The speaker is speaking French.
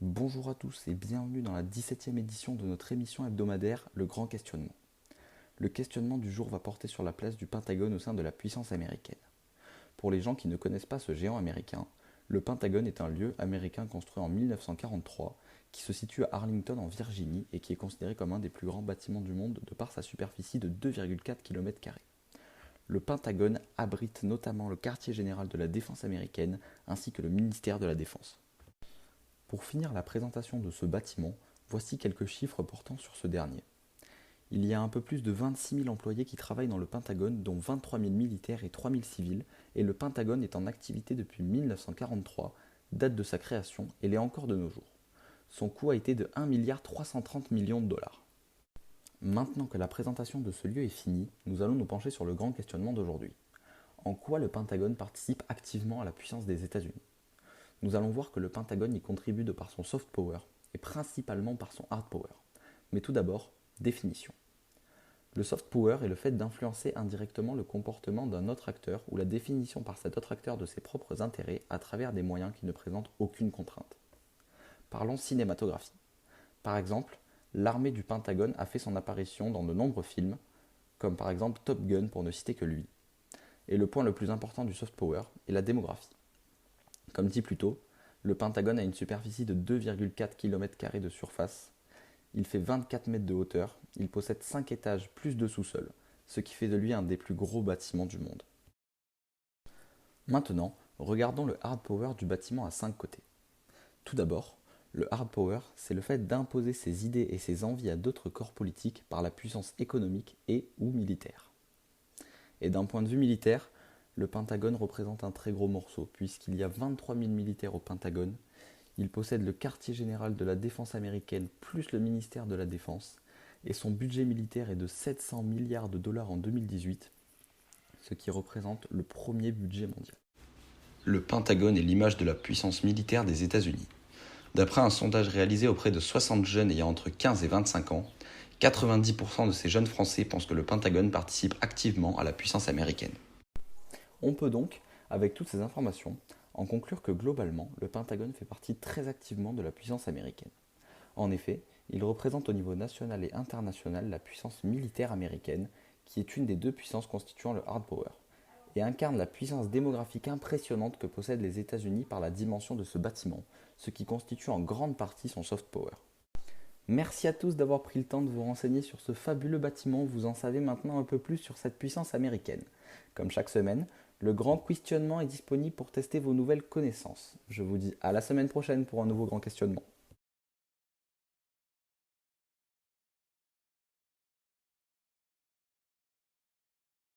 Bonjour à tous et bienvenue dans la 17e édition de notre émission hebdomadaire Le Grand Questionnement. Le questionnement du jour va porter sur la place du Pentagone au sein de la puissance américaine. Pour les gens qui ne connaissent pas ce géant américain, le Pentagone est un lieu américain construit en 1943 qui se situe à Arlington en Virginie et qui est considéré comme un des plus grands bâtiments du monde de par sa superficie de 2,4 km². Le Pentagone abrite notamment le quartier général de la défense américaine ainsi que le ministère de la Défense. Pour finir la présentation de ce bâtiment, voici quelques chiffres portant sur ce dernier. Il y a un peu plus de 26 000 employés qui travaillent dans le Pentagone, dont 23 000 militaires et 3 000 civils, et le Pentagone est en activité depuis 1943, date de sa création, et l'est encore de nos jours. Son coût a été de 1,330 milliard de dollars. Maintenant que la présentation de ce lieu est finie, nous allons nous pencher sur le grand questionnement d'aujourd'hui. En quoi le Pentagone participe activement à la puissance des États-Unis? Nous allons voir que le Pentagone y contribue de par son soft power et principalement par son hard power. Mais tout d'abord, définition. Le soft power est le fait d'influencer indirectement le comportement d'un autre acteur ou la définition par cet autre acteur de ses propres intérêts à travers des moyens qui ne présentent aucune contrainte. Parlons cinématographie. Par exemple, l'armée du Pentagone a fait son apparition dans de nombreux films, comme par exemple Top Gun pour ne citer que lui. Et le point le plus important du soft power est la démographie. Comme dit plus tôt, le Pentagone a une superficie de 2,4 km² de surface, il fait 24 mètres de hauteur, il possède 5 étages plus de sous-sol, ce qui fait de lui un des plus gros bâtiments du monde. Maintenant, regardons le hard power du bâtiment à 5 côtés. Tout d'abord, le hard power, c'est le fait d'imposer ses idées et ses envies à d'autres corps politiques par la puissance économique et ou militaire. Et d'un point de vue militaire, le Pentagone représente un très gros morceau, puisqu'il y a 23 000 militaires au Pentagone, il possède le quartier général de la défense américaine plus le ministère de la Défense, et son budget militaire est de 700 milliards de dollars en 2018, ce qui représente le premier budget mondial. Le Pentagone est l'image de la puissance militaire des États-Unis. D'après un sondage réalisé auprès de 60 jeunes ayant entre 15 et 25 ans, 90% de ces jeunes Français pensent que le Pentagone participe activement à la puissance américaine. On peut donc, avec toutes ces informations, en conclure que globalement, le Pentagone fait partie très activement de la puissance américaine. En effet, il représente au niveau national et international la puissance militaire américaine, qui est une des deux puissances constituant le hard power, et incarne la puissance démographique impressionnante que possèdent les États-Unis par la dimension de ce bâtiment, ce qui constitue en grande partie son soft power. Merci à tous d'avoir pris le temps de vous renseigner sur ce fabuleux bâtiment, vous en savez maintenant un peu plus sur cette puissance américaine. Comme chaque semaine, le grand questionnement est disponible pour tester vos nouvelles connaissances. Je vous dis à la semaine prochaine pour un nouveau grand questionnement.